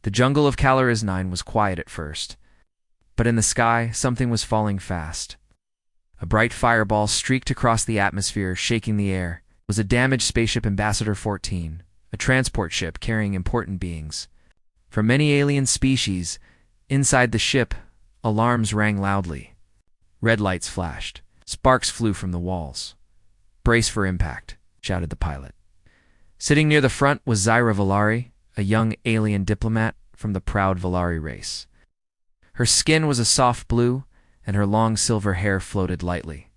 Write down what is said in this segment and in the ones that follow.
The jungle of Caloris 9 was quiet at first, but in the sky, something was falling fast. A bright fireball streaked across the atmosphere, shaking the air. It was a damaged spaceship Ambassador 14, a transport ship carrying important beings. From many alien species, inside the ship, alarms rang loudly. Red lights flashed. Sparks flew from the walls. "Brace for impact," shouted the pilot. Sitting near the front was Zyra Valari, a young alien diplomat from the proud Valari race. Her skin was a soft blue, and her long silver hair floated lightly.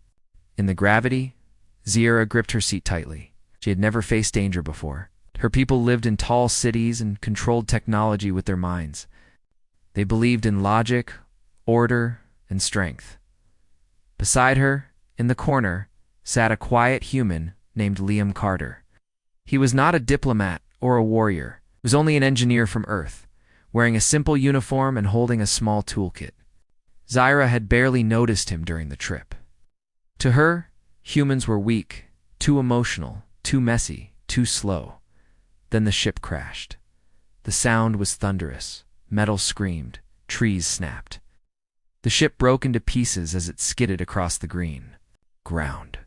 In the gravity, Zyra gripped her seat tightly. She had never faced danger before. Her people lived in tall cities and controlled technology with their minds. They believed in logic, order, and strength. Beside her, in the corner, sat a quiet human named Liam Carter. He was not a diplomat or a warrior. He was only an engineer from Earth, wearing a simple uniform and holding a small toolkit. Zyra had barely noticed him during the trip. To her, humans were weak, too emotional, too messy, too slow. Then the ship crashed. The sound was thunderous. Metal screamed. Trees snapped. The ship broke into pieces as it skidded across the green ground.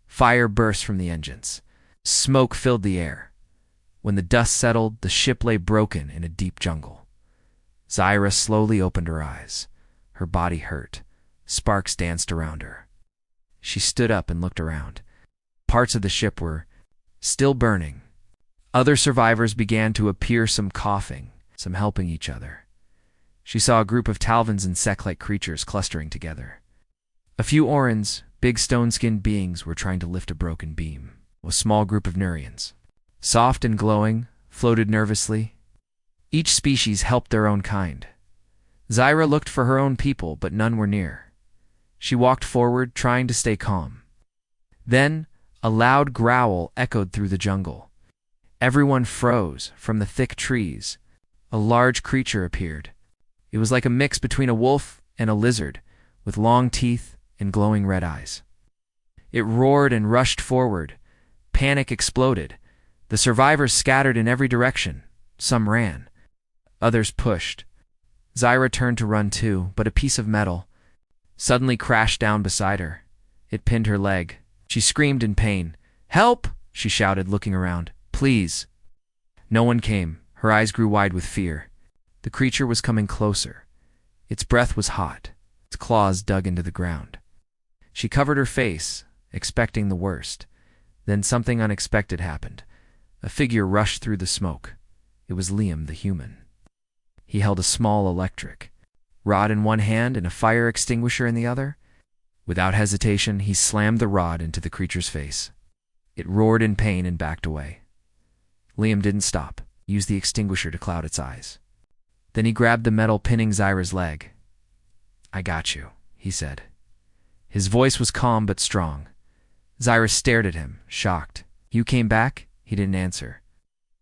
Fire burst from the engines. Smoke filled the air. When the dust settled, the ship lay broken in a deep jungle. Zyra slowly opened her eyes. Her body hurt. Sparks danced around her. She stood up and looked around. Parts of the ship were still burning. Other survivors began to appear, some coughing, some helping each other. She saw a group of Talvins and Sec-like creatures clustering together. A few Orans, big stone-skinned beings, were trying to lift a broken beam. A small group of Nurians, soft and glowing, floated nervously. Each species helped their own kind. Zyra looked for her own people, but none were near. She walked forward, trying to stay calm. Then, a loud growl echoed through the jungle. Everyone froze. From the thick trees, a large creature appeared. It was like a mix between a wolf and a lizard, with long teeth and glowing red eyes. It roared and rushed forward. Panic exploded. The survivors scattered in every direction. Some ran. Others pushed. Zyra turned to run too, but a piece of metal suddenly crashed down beside her. It pinned her leg. She screamed in pain. "Help!" she shouted, looking around. "Please." No one came. Her eyes grew wide with fear. The creature was coming closer. Its breath was hot. Its claws dug into the ground. She covered her face, expecting the worst. Then something unexpected happened. A figure rushed through the smoke. It was Liam the human. He held a small electric rod in one hand and a fire extinguisher in the other. Without hesitation, he slammed the rod into the creature's face. It roared in pain and backed away. Liam didn't stop. He used the extinguisher to cloud its eyes. Then he grabbed the metal pinning Zyra's leg. "I got you," he said. His voice was calm but strong. Zyra stared at him, shocked. "You came back?" He didn't answer.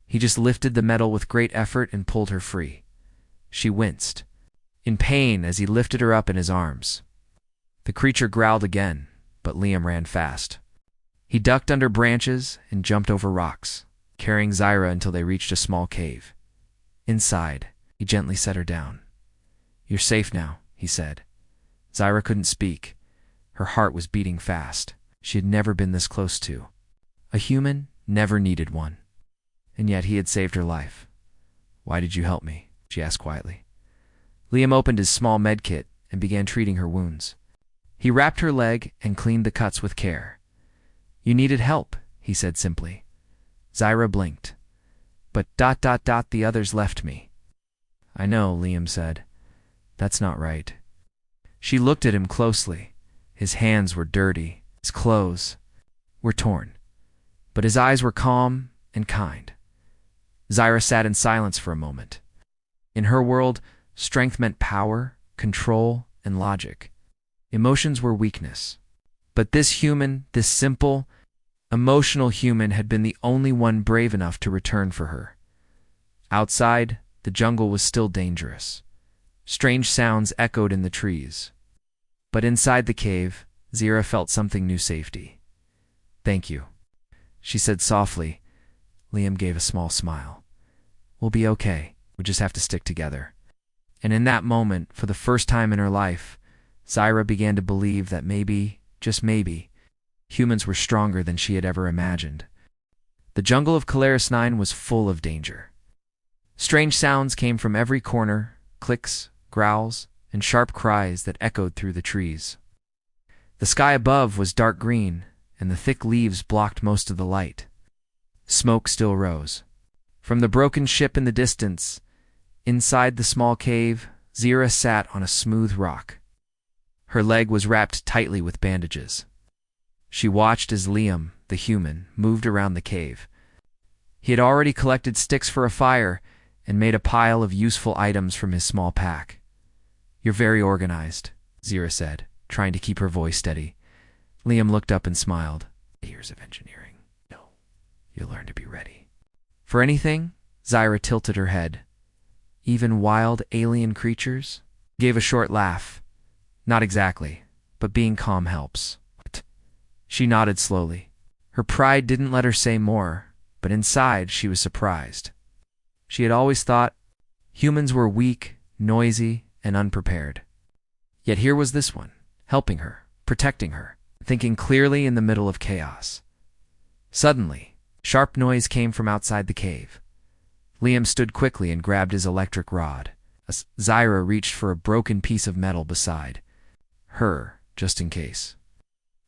He just lifted the metal with great effort and pulled her free. She winced, in pain as he lifted her up in his arms. The creature growled again, but Liam ran fast. He ducked under branches and jumped over rocks, carrying Zyra until they reached a small cave. Inside, he gently set her down. "You're safe now," he said. Zyra couldn't speak. Her heart was beating fast. She had never been this close to. A human never needed one. And yet he had saved her life. "Why did you help me?" she asked quietly. Liam opened his small med kit and began treating her wounds. He wrapped her leg and cleaned the cuts with care. "You needed help," he said simply. Zyra blinked. "But the others left me." "I know," Liam said. "That's not right." She looked at him closely. His hands were dirty. His clothes were torn. But his eyes were calm and kind. Zyra sat in silence for a moment. In her world, strength meant power, control, and logic. Emotions were weakness. But this human, this simple, emotional human, had been the only one brave enough to return for her. Outside, the jungle was still dangerous. Strange sounds echoed in the trees. But inside the cave, Zyra felt something new: safety. "Thank you," she said softly. Liam gave a small smile. "We'll be okay," We just have to stick together. And in that moment, for the first time in her life, Zyra began to believe that maybe, just maybe, humans were stronger than she had ever imagined. The jungle of Calaris 9 was full of danger. Strange sounds came from every corner, clicks, growls, and sharp cries that echoed through the trees. The sky above was dark green, and the thick leaves blocked most of the light. Smoke still rose. From the broken ship in the distance, inside the small cave, Zyra sat on a smooth rock. Her leg was wrapped tightly with bandages. She watched as Liam, the human, moved around the cave. He had already collected sticks for a fire and made a pile of useful items from his small pack. "You're very organized," Zyra said, trying to keep her voice steady. Liam looked up and smiled. "Years of engineering. No, you'll learn to be ready." "For anything?" Zyra tilted her head. "Even wild alien creatures?" Gave a short laugh. "Not exactly, but being calm helps." She nodded slowly. Her pride didn't let her say more, but inside she was surprised. She had always thought humans were weak, noisy, and unprepared. Yet here was this one, helping her, protecting her, thinking clearly in the middle of chaos. Suddenly, sharp noise came from outside the cave. Liam stood quickly and grabbed his electric rod. Zyra reached for a broken piece of metal beside her, just in case.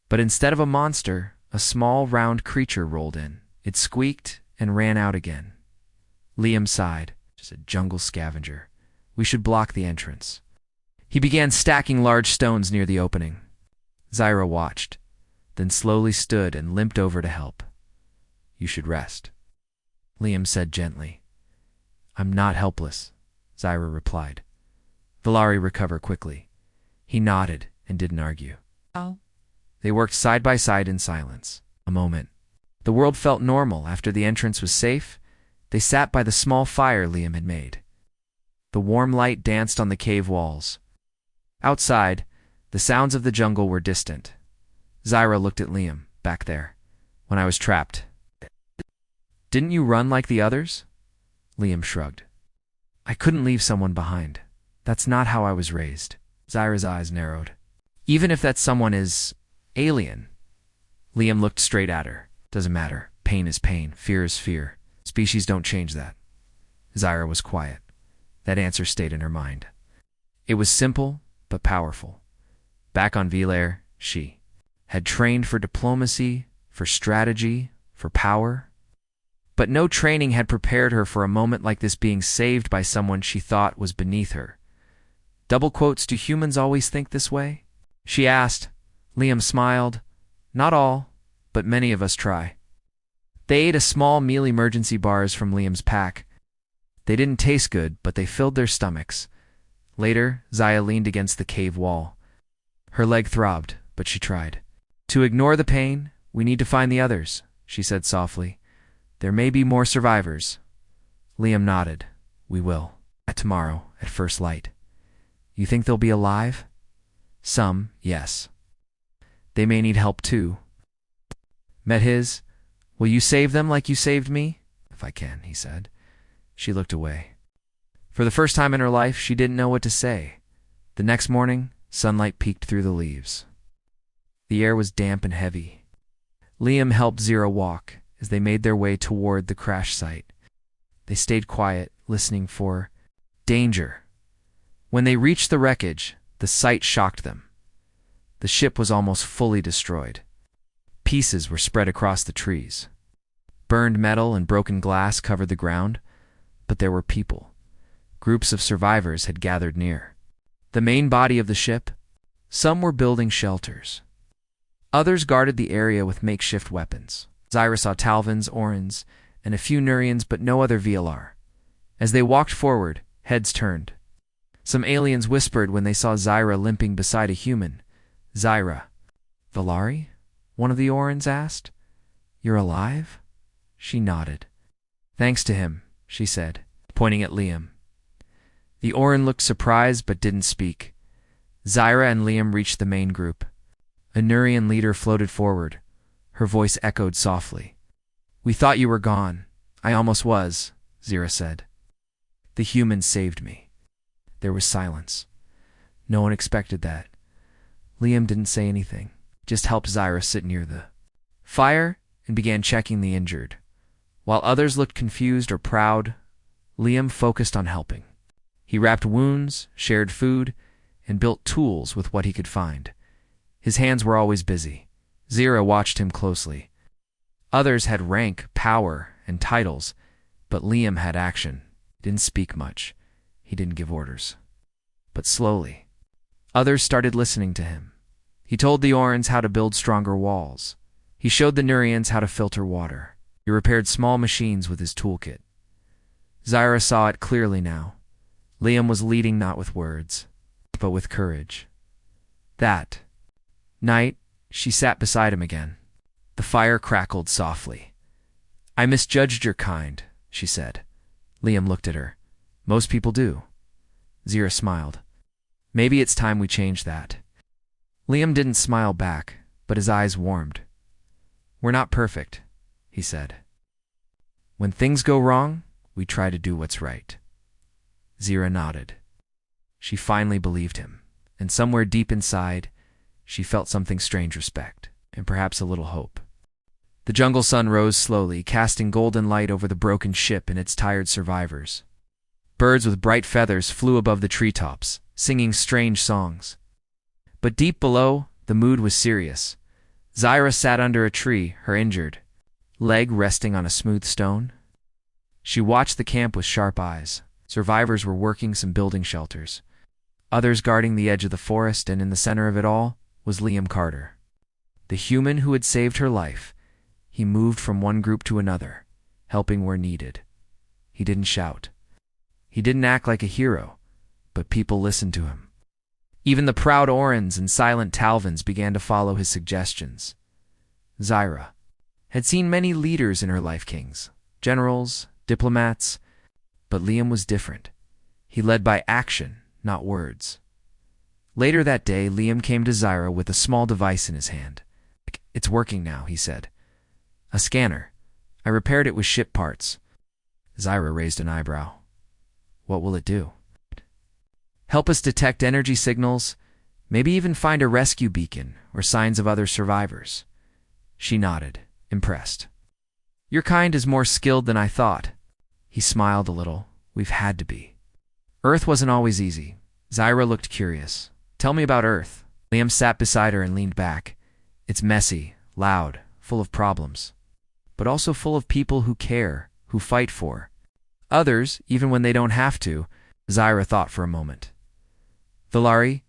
But instead of a monster, a small, round creature rolled in. It squeaked and ran out again. Liam sighed. "Just a jungle scavenger. We should block the entrance." He began stacking large stones near the opening. Zyra watched, then slowly stood and limped over to help. "You should rest," Liam said gently. "I'm not helpless," Zyra replied. "Valari recover quickly." He nodded and didn't argue. Oh. They worked side by side in silence. A moment. The world felt normal after the entrance was safe. They sat by the small fire Liam had made. The warm light danced on the cave walls. Outside, the sounds of the jungle were distant. Zyra looked at Liam, back there. "When I was trapped, didn't you run like the others?" Liam shrugged. "I couldn't leave someone behind. That's not how I was raised." Zyra's eyes narrowed. "Even if that someone is alien?" Liam looked straight at her. "Doesn't matter. Pain is pain. Fear is fear. Species don't change that." Zyra was quiet. That answer stayed in her mind. It was simple, but powerful. Back on Vilair, she had trained for diplomacy, for strategy, for power. But no training had prepared her for a moment like this, being saved by someone she thought was beneath her. Double quotes, "Do humans always think this way?" she asked. Liam smiled. "Not all, but many of us try." They ate a small meal emergency bars from Liam's pack. They didn't taste good, but they filled their stomachs. Later, Zaya leaned against the cave wall. Her leg throbbed, but she tried. "To ignore the pain, we need to find the others," she said softly. "There may be more survivors." Liam nodded. "We will. Tomorrow, at first light." "You think they'll be alive?" "Some, yes. They may need help too." Met his. "Will you save them like you saved me?" "If I can," he said. She looked away. For the first time in her life, she didn't know what to say. The next morning, sunlight peeked through the leaves. The air was damp and heavy. Liam helped Zyra walk as they made their way toward the crash site. They stayed quiet, listening for danger. When they reached the wreckage, the sight shocked them. The ship was almost fully destroyed. Pieces were spread across the trees. Burned metal and broken glass covered the ground, but there were people. Groups of survivors had gathered near the main body of the ship. Some were building shelters. Others guarded the area with makeshift weapons. Zyra saw Talvins, Orans, and a few Nurians, but no other VLR. As they walked forward, heads turned. Some aliens whispered when they saw Zyra limping beside a human. "Zyra." "Valari?" one of the Orans asked. "You're alive?" She nodded. "Thanks to him," she said, pointing at Liam. The Oran looked surprised but didn't speak. Zyra and Liam reached the main group. A Nurian leader floated forward. Her voice echoed softly. "We thought you were gone. I almost was," Zyra said. The humans saved me. There was silence. No one expected that. Liam didn't say anything, just helped Zyra sit near the fire and began checking the injured. While others looked confused or proud, Liam focused on helping. He wrapped wounds, shared food, and built tools with what he could find. His hands were always busy. Zyra watched him closely. Others had rank, power, and titles, but Liam had action. He didn't speak much. He didn't give orders. But slowly, others started listening to him. He told the Orcs how to build stronger walls. He showed the Nurians how to filter water. He repaired small machines with his toolkit. Zyra saw it clearly now. Liam was leading not with words, but with courage. That night, she sat beside him again. The fire crackled softly. "I misjudged your kind," she said. Liam looked at her. "Most people do." Zyra smiled. "Maybe it's time we change that." Liam didn't smile back, but his eyes warmed. "We're not perfect," he said. "When things go wrong, we try to do what's right." Zyra nodded. She finally believed him, and somewhere deep inside, she felt something strange respect, and perhaps a little hope. The jungle sun rose slowly, casting golden light over the broken ship and its tired survivors. Birds with bright feathers flew above the treetops, singing strange songs. But deep below, the mood was serious. Zyra sat under a tree, her injured leg resting on a smooth stone. She watched the camp with sharp eyes. Survivors were working some building shelters. Others guarding the edge of the forest, and in the center of it all was Liam Carter. The human who had saved her life. He moved from one group to another, helping where needed. He didn't shout. He didn't act like a hero, but people listened to him. Even the proud Orcs and silent Talvins began to follow his suggestions. Zyra had seen many leaders in her life, kings, generals, diplomats, but Liam was different. He led by action, not words. Later that day, Liam came to Zyra with a small device in his hand. "It's working now," he said. "A scanner. I repaired it with ship parts." Zyra raised an eyebrow. "What will it do?" "Help us detect energy signals, maybe even find a rescue beacon or signs of other survivors." She nodded, impressed. "Your kind is more skilled than I thought." He smiled a little. "We've had to be." Earth wasn't always easy. Zyra looked curious. "Tell me about Earth." Liam sat beside her and leaned back. "It's messy, loud, full of problems, but also full of people who care, who fight for others, even when they don't have to." Zyra thought for a moment. "Valari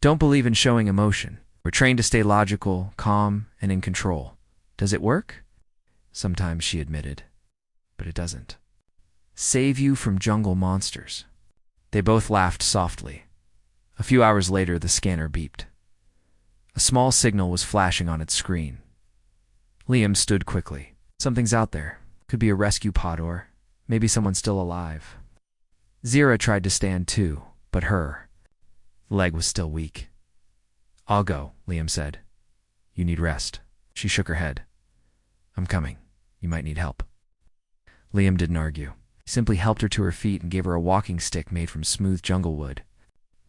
don't believe in showing emotion. We're trained to stay logical, calm, and in control. Does it work?" "Sometimes," she admitted, "but it doesn't." "Save you from jungle monsters." They both laughed softly. A few hours later, the scanner beeped. A small signal was flashing on its screen. Liam stood quickly. "Something's out there. Could be a rescue pod or maybe someone still alive." Zyra tried to stand too, but her leg was still weak. "I'll go," Liam said. "You need rest." She shook her head. "I'm coming. You might need help." Liam didn't argue. He simply helped her to her feet and gave her a walking stick made from smooth jungle wood.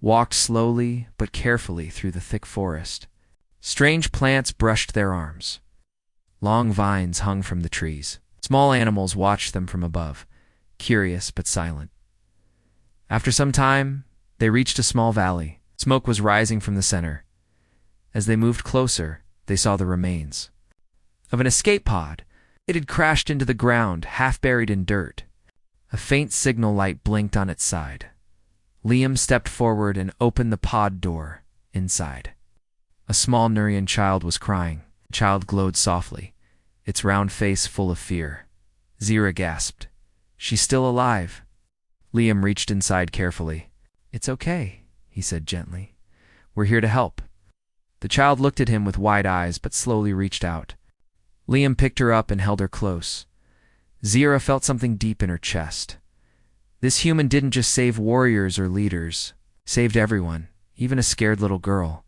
Walked slowly but carefully through the thick forest. Strange plants brushed their arms. Long vines hung from the trees. Small animals watched them from above, curious but silent. After some time, they reached a small valley. Smoke was rising from the center. As they moved closer, they saw the remains of an escape pod. It had crashed into the ground, half buried in dirt. A faint signal light blinked on its side. Liam stepped forward and opened the pod door. Inside, a small Nurian child was crying. The child glowed softly, its round face full of fear. Zyra gasped. "She's still alive." Liam reached inside carefully. "It's okay," he said gently. "We're here to help." The child looked at him with wide eyes but slowly reached out. Liam picked her up and held her close. Zyra felt something deep in her chest. This human didn't just save warriors or leaders, saved everyone, even a scared little girl.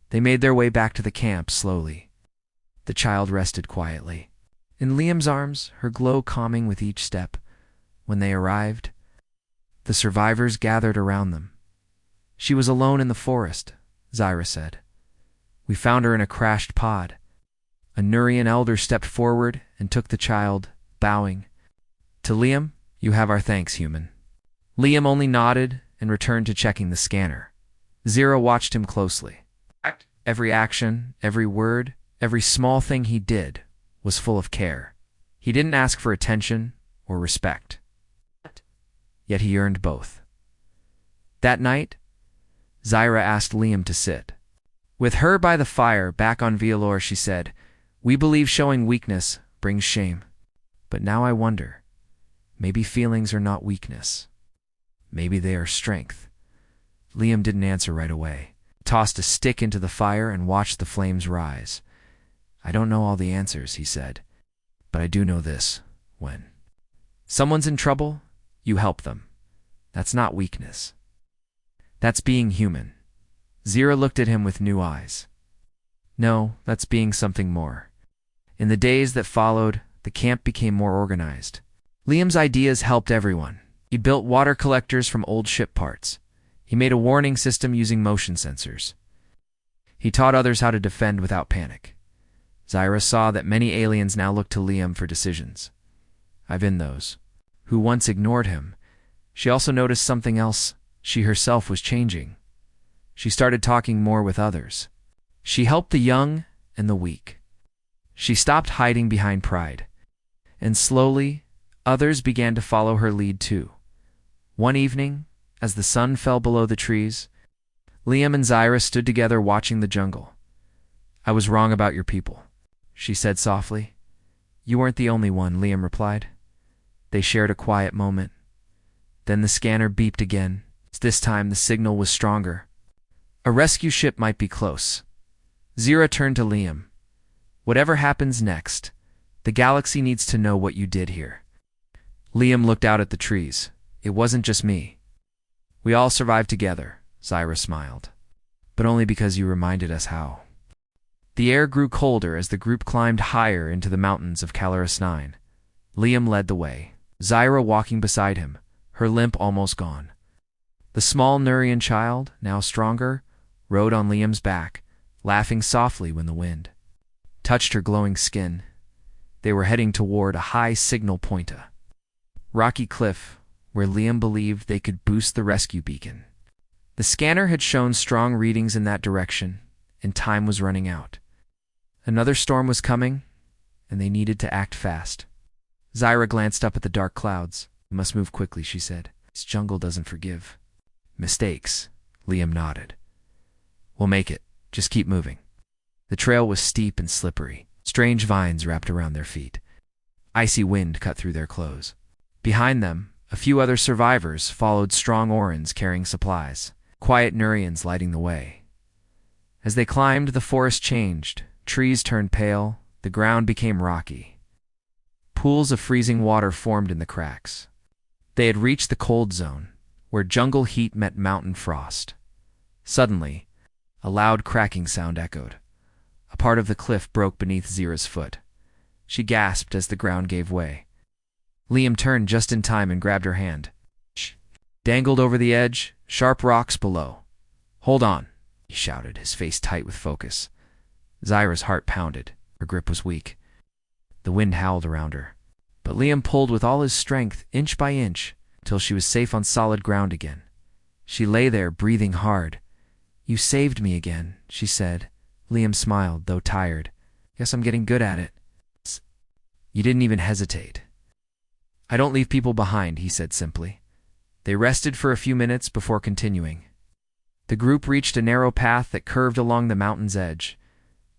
They made their way back to the camp slowly. The child rested quietly in Liam's arms, her glow calming with each step. When they arrived, The survivors gathered around them. She was alone in the forest, Zyra said. We found her in a crashed pod. A Nurian elder stepped forward and took the child, bowing. To Liam, you have our thanks, human. Liam only nodded and returned to checking the scanner. Zyra watched him closely. Every action, every word, every small thing he did was full of care. He didn't ask for attention or respect. Yet he earned both. That night, Zyra asked Liam to sit. With her by the fire back on Vialor, she said, "We believe showing weakness brings shame. But now I wonder, maybe feelings are not weakness. Maybe they are strength." Liam didn't answer right away. He tossed a stick into the fire and watched the flames rise. "I don't know all the answers," he said, "but I do know this. When someone's in trouble, you help them. That's not weakness. That's being human." Zyra looked at him with new eyes. "No, that's being something more." In the days that followed, the camp became more organized. Liam's ideas helped everyone. He built water collectors from old ship parts. He made a warning system using motion sensors. He taught others how to defend without panic. Zyra saw that many aliens now looked to Liam for decisions. I've been those who once ignored him. She also noticed something else. She herself was changing. She started talking more with others. She helped the young and the weak. She stopped hiding behind pride. And slowly, others began to follow her lead too. One evening, as the sun fell below the trees, Liam and Zyra stood together watching the jungle. "I was wrong about your people," she said softly. "You weren't the only one," Liam replied. They shared a quiet moment. Then the scanner beeped again. This time the signal was stronger. A rescue ship might be close. Zyra turned to Liam. "Whatever happens next, the galaxy needs to know what you did here." Liam looked out at the trees. "It wasn't just me. We all survived together," Zyra smiled. "But only because you reminded us how." The air grew colder as the group climbed higher into the mountains of Calaris 9. Liam led the way, Zyra walking beside him, her limp almost gone. The small Nurian child, now stronger, rode on Liam's back, laughing softly when the wind touched her glowing skin. They were heading toward a high signal point, a rocky cliff where Liam believed they could boost the rescue beacon. The scanner had shown strong readings in that direction, and time was running out. Another storm was coming, and they needed to act fast. Zyra glanced up at the dark clouds. "We must move quickly," she said. "This jungle doesn't forgive mistakes." Liam nodded. "We'll make it. Just keep moving." The trail was steep and slippery. Strange vines wrapped around their feet. Icy wind cut through their clothes. Behind them, a few other survivors followed strong Orans carrying supplies, quiet Nurians lighting the way. As they climbed, the forest changed. Trees turned pale. The ground became rocky. Pools of freezing water formed in the cracks. They had reached the cold zone, where jungle heat met mountain frost. Suddenly, a loud cracking sound echoed. A part of the cliff broke beneath Zyra's foot. She gasped as the ground gave way. Liam turned just in time and grabbed her hand. Dangled over the edge, sharp rocks below. "Hold on," he shouted, his face tight with focus. Zyra's heart pounded. Her grip was weak. The wind howled around her. But Liam pulled with all his strength, inch by inch, till she was safe on solid ground again. She lay there, breathing hard. "You saved me again," she said. Liam smiled, though tired. "Guess I'm getting good at it." "You didn't even hesitate." "I don't leave people behind," he said simply. They rested for a few minutes before continuing. The group reached a narrow path that curved along the mountain's edge.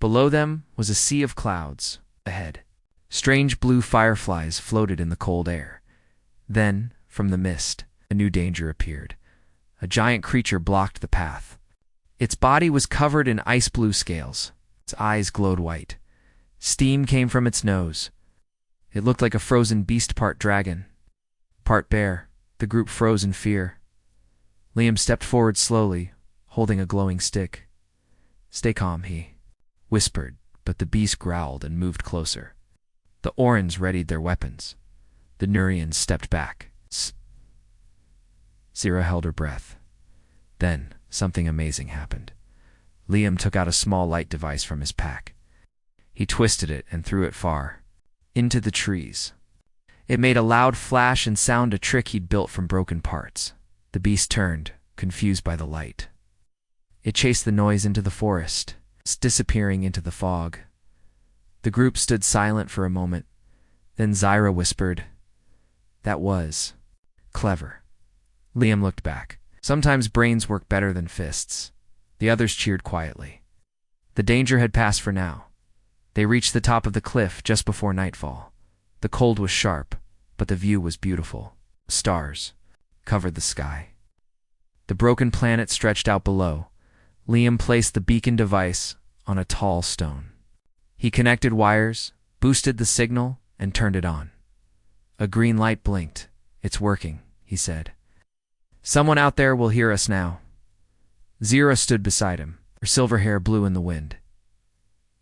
Below them was a sea of clouds. Ahead, strange blue fireflies floated in the cold air. Then, from the mist, a new danger appeared. A giant creature blocked the path. Its body was covered in ice-blue scales. Its eyes glowed white. Steam came from its nose. It looked like a frozen beast, part dragon, part bear. The group froze in fear. Liam stepped forward slowly, holding a glowing stick. "Stay calm," he whispered, but the beast growled and moved closer. The Orans readied their weapons. The Nurians stepped back. Zira held her breath. Then, something amazing happened. Liam took out a small light device from his pack. He twisted it and threw it far, into the trees. It made a loud flash and sound, a trick he'd built from broken parts. The beast turned, confused by the light. It chased the noise into the forest, disappearing into the fog. The group stood silent for a moment. Then Zira whispered, "That was clever." Liam looked back. Sometimes brains work better than fists. The others cheered quietly. The danger had passed for now. They reached the top of the cliff just before nightfall. The cold was sharp, but the view was beautiful. Stars covered the sky. The broken planet stretched out below. Liam placed the beacon device on a tall stone. He connected wires, boosted the signal, and turned it on. A green light blinked. "It's working," he said. "Someone out there will hear us now." Zira stood beside him. Her silver hair blew in the wind.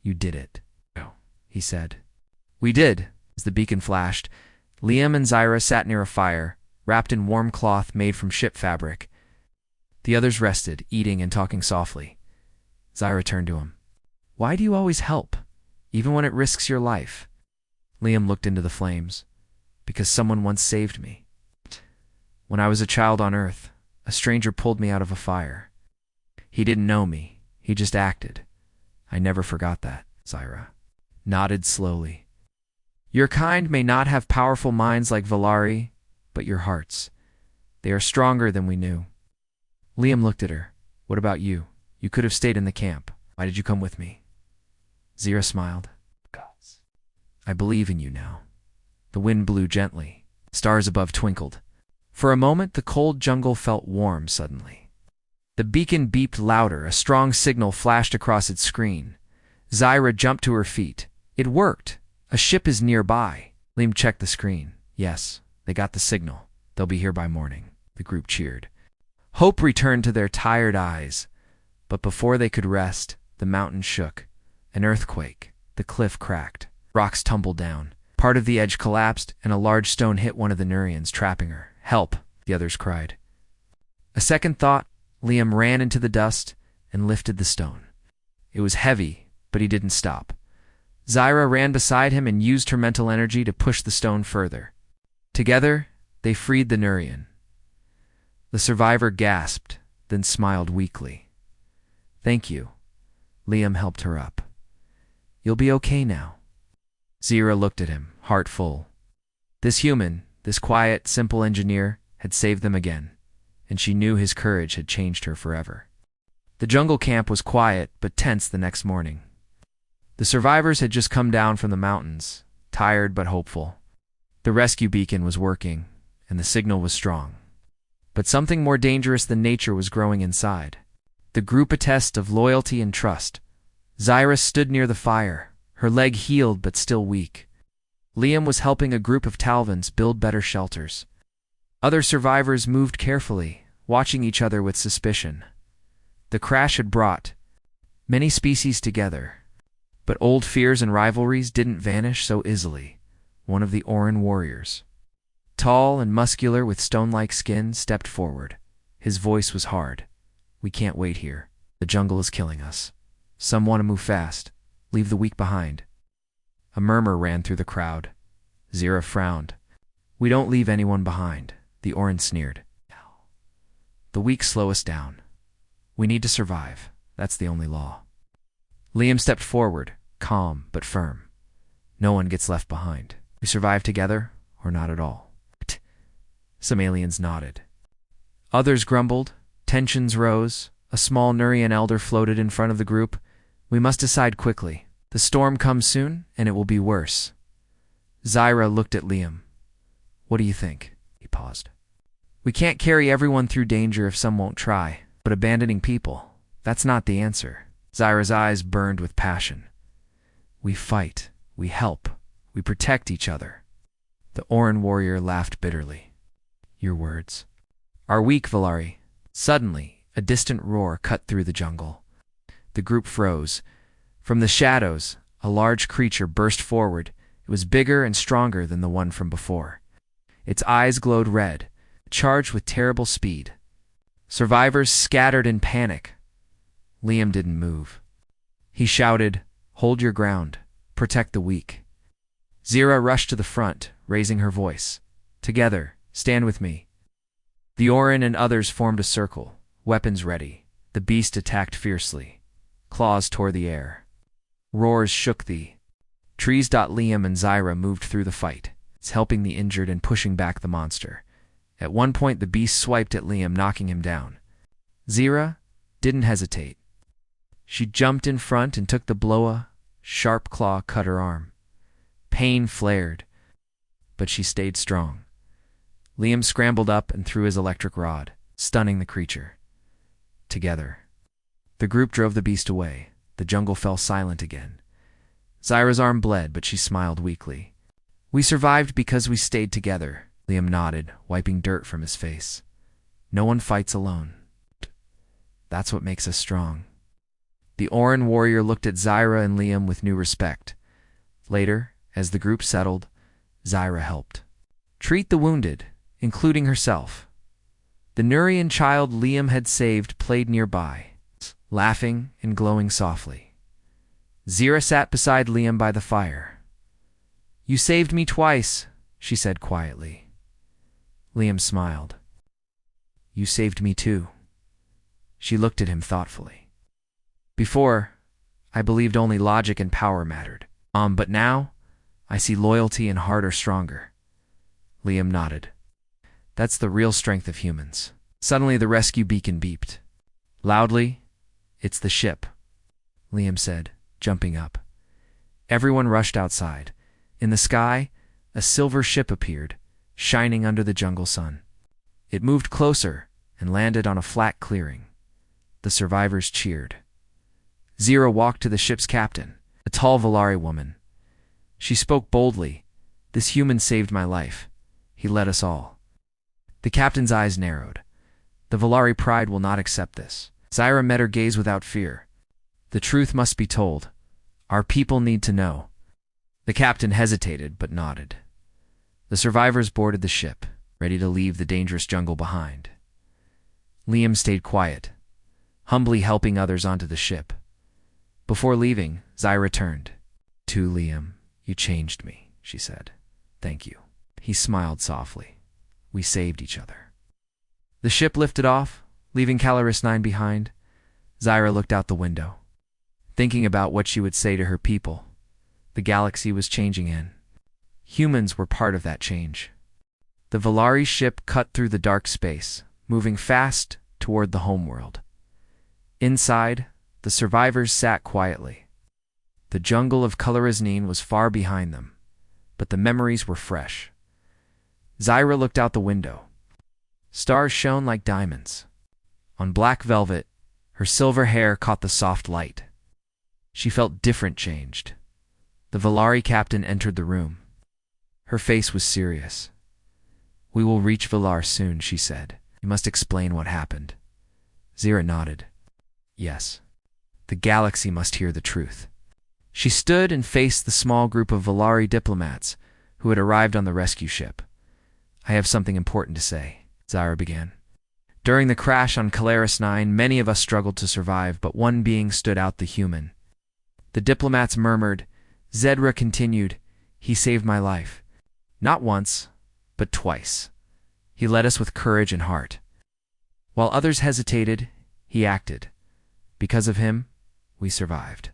"You did it," he said. "We did." As the beacon flashed, Liam and Zira sat near a fire, wrapped in warm cloth made from ship fabric. The others rested, eating and talking softly. Zira turned to him. "Why do you always help, even when it risks your life?" Liam looked into the flames. "Because someone once saved me. When I was a child on Earth, a stranger pulled me out of a fire. He didn't know me, he just acted. I never forgot that." Zira nodded slowly. "Your kind may not have powerful minds like Valari, but your hearts. They are stronger than we knew." Liam looked at her. "What about you? You could have stayed in the camp. Why did you come with me?" Zira smiled. "I believe in you now." The wind blew gently. Stars above twinkled. For a moment, the cold jungle felt warm suddenly. The beacon beeped louder. A strong signal flashed across its screen. Zira jumped to her feet. It worked. "A ship is nearby." Liam checked the screen. "Yes, they got the signal. They'll be here by morning." The group cheered. Hope returned to their tired eyes. But before they could rest, the mountain shook. An earthquake. The cliff cracked. Rocks tumbled down. Part of the edge collapsed, and a large stone hit one of the Nurians, trapping her. "Help!" the others cried. A second thought, Liam ran into the dust and lifted the stone. It was heavy, but he didn't stop. Zira ran beside him and used her mental energy to push the stone further. Together, they freed the Nurian. The survivor gasped, then smiled weakly. "Thank you." Liam helped her up. "You'll be okay now." Zira looked at him, heart full. This human, this quiet, simple engineer, had saved them again, and she knew his courage had changed her forever. The jungle camp was quiet but tense the next morning. The survivors had just come down from the mountains, tired but hopeful. The rescue beacon was working, and the signal was strong. But something more dangerous than nature was growing inside. The group, a test of loyalty and trust. Zira stood near the fire, her leg healed but still weak. Liam was helping a group of Talvans build better shelters. Other survivors moved carefully, watching each other with suspicion. The crash had brought many species together, but old fears and rivalries didn't vanish so easily. One of the Oran warriors, tall and muscular with stone-like skin, stepped forward. His voice was hard. "We can't wait here. The jungle is killing us. Some want to move fast. Leave the weak behind." A murmur ran through the crowd. Zira frowned. "We don't leave anyone behind," the Oran sneered. "The weak slow us down. We need to survive. That's the only law." Liam stepped forward, calm but firm. "No one gets left behind. We survive together or not at all." Some aliens nodded. Others grumbled. Tensions rose. A small Nurian elder floated in front of the group. "We must decide quickly. The storm comes soon, and it will be worse." Zira looked at Liam. "What do you think?" He paused. "We can't carry everyone through danger if some won't try, but abandoning people, that's not the answer." Zira's eyes burned with passion. "We fight. We help. We protect each other." The Oran warrior laughed bitterly. "Your words are weak, Valari." Suddenly, a distant roar cut through the jungle. The group froze. From the shadows, a large creature burst forward. It was bigger and stronger than the one from before. Its eyes glowed red. charged with terrible speed. Survivors scattered in panic. Liam didn't move. He shouted, "Hold your ground. Protect the weak." Zira rushed to the front, raising her voice. "Together, stand with me." The Orin and others formed a circle, weapons ready. The beast attacked fiercely. Claws tore the air. Roars shook the trees. Liam and Zira moved through the fight, helping the injured and pushing back the monster. At one point, the beast swiped at Liam, knocking him down. Zira didn't hesitate. She jumped in front and took the blow. A sharp claw cut her arm. Pain flared, but she stayed strong. Liam scrambled up and threw his electric rod, stunning the creature. Together, the group drove the beast away. The jungle fell silent again. Zira's arm bled, but she smiled weakly. "We survived because we stayed together," Liam nodded, wiping dirt from his face. "No one fights alone. That's what makes us strong." The Orin warrior looked at Zira and Liam with new respect. Later, as the group settled, Zira helped treat the wounded, including herself. The Nurian child Liam had saved played nearby, laughing and glowing softly. Zira sat beside Liam by the fire. "You saved me twice," she said quietly. Liam smiled. "You saved me too." She looked at him thoughtfully. "Before, I believed only logic and power mattered. But now, I see loyalty and heart are stronger." Liam nodded. "That's the real strength of humans." Suddenly, the rescue beacon beeped. Loudly, "It's the ship," Liam said, jumping up. Everyone rushed outside. In the sky, a silver ship appeared, shining under the jungle sun. It moved closer and landed on a flat clearing. The survivors cheered. Zira walked to the ship's captain, a tall Valari woman. She spoke boldly. "This human saved my life. He led us all." The captain's eyes narrowed. "The Valari pride will not accept this." Zira met her gaze without fear. "The truth must be told. Our people need to know." The captain hesitated, but nodded. The survivors boarded the ship, ready to leave the dangerous jungle behind. Liam stayed quiet, humbly helping others onto the ship. Before leaving, Zira turned. "To Liam, you changed me," she said. "Thank you." He smiled softly. "We saved each other." The ship lifted off, leaving Calaris 9 behind. Zira looked out the window, thinking about what she would say to her people. The galaxy was changing in. Humans were part of that change. The Valari ship cut through the dark space, moving fast toward the homeworld. Inside, the survivors sat quietly. The jungle of Coloraznine was far behind them, but the memories were fresh. Zira looked out the window. Stars shone like diamonds. On black velvet, her silver hair caught the soft light. She felt different, changed. The Valari captain entered the room. Her face was serious. "We will reach Valar soon," she said. "You must explain what happened." Zira nodded. "Yes. The galaxy must hear the truth." She stood and faced the small group of Valari diplomats who had arrived on the rescue ship. "I have something important to say," Zira began. "During the crash on Calaris 9, many of us struggled to survive, but one being stood out, the human." The diplomats murmured. Zedra continued, "He saved my life. Not once, but twice. He led us with courage and heart. While others hesitated, he acted. Because of him, we survived."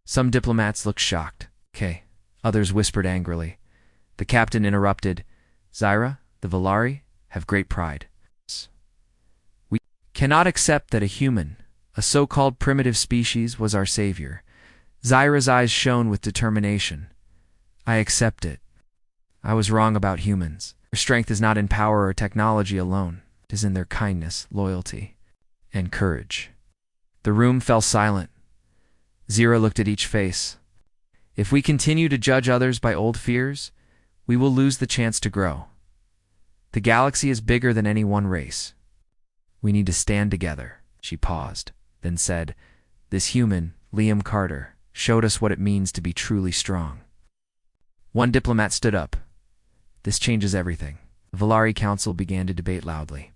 Some diplomats looked shocked. "Okay." Others whispered angrily. The captain interrupted. "Zira, the Valari have great pride. We cannot accept that a human, a so-called primitive species, was our savior." Zira's eyes shone with determination. "I accept it. I was wrong about humans. Their strength is not in power or technology alone. It is in their kindness, loyalty, and courage." The room fell silent. Zira looked at each face. "If we continue to judge others by old fears, we will lose the chance to grow. The galaxy is bigger than any one race. We need to stand together." She paused, then said, "This human, Liam Carter, showed us what it means to be truly strong." One diplomat stood up. "This changes everything." The Valari Council began to debate loudly.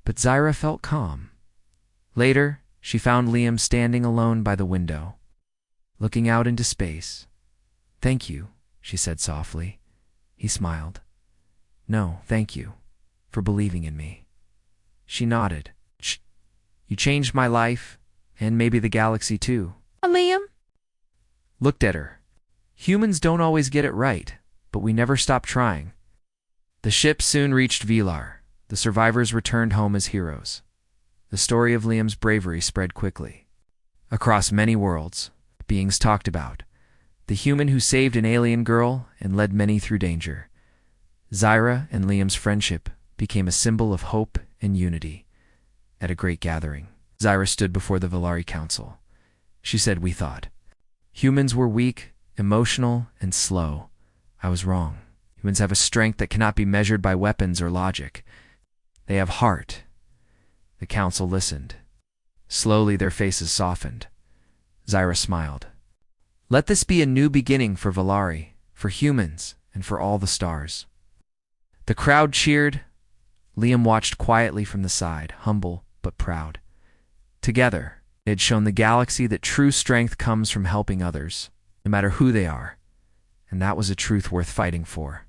But Zyra felt calm. Later, she found Liam standing alone by the window, looking out into space. "Thank you," she said softly. He smiled. "No, thank you, for believing in me." She nodded. "You changed my life, and maybe the galaxy too." Liam Looked at her. "Humans don't always get it right, but we never stop trying." The ship soon reached Vilar. The survivors returned home as heroes. The story of Liam's bravery spread quickly. Across many worlds, beings talked about the human who saved an alien girl and led many through danger. Zyra and Liam's friendship became a symbol of hope and unity. At a great gathering, Zyra stood before the Valari Council. She said, "We thought humans were weak, emotional, and slow. I was wrong. Humans have a strength that cannot be measured by weapons or logic. They have heart." The council listened. Slowly their faces softened. Zyra smiled. "Let this be a new beginning for Valari, for humans, and for all the stars." The crowd cheered. Liam watched quietly from the side, humble but proud. Together, they had shown the galaxy that true strength comes from helping others, no matter who they are, and that was a truth worth fighting for.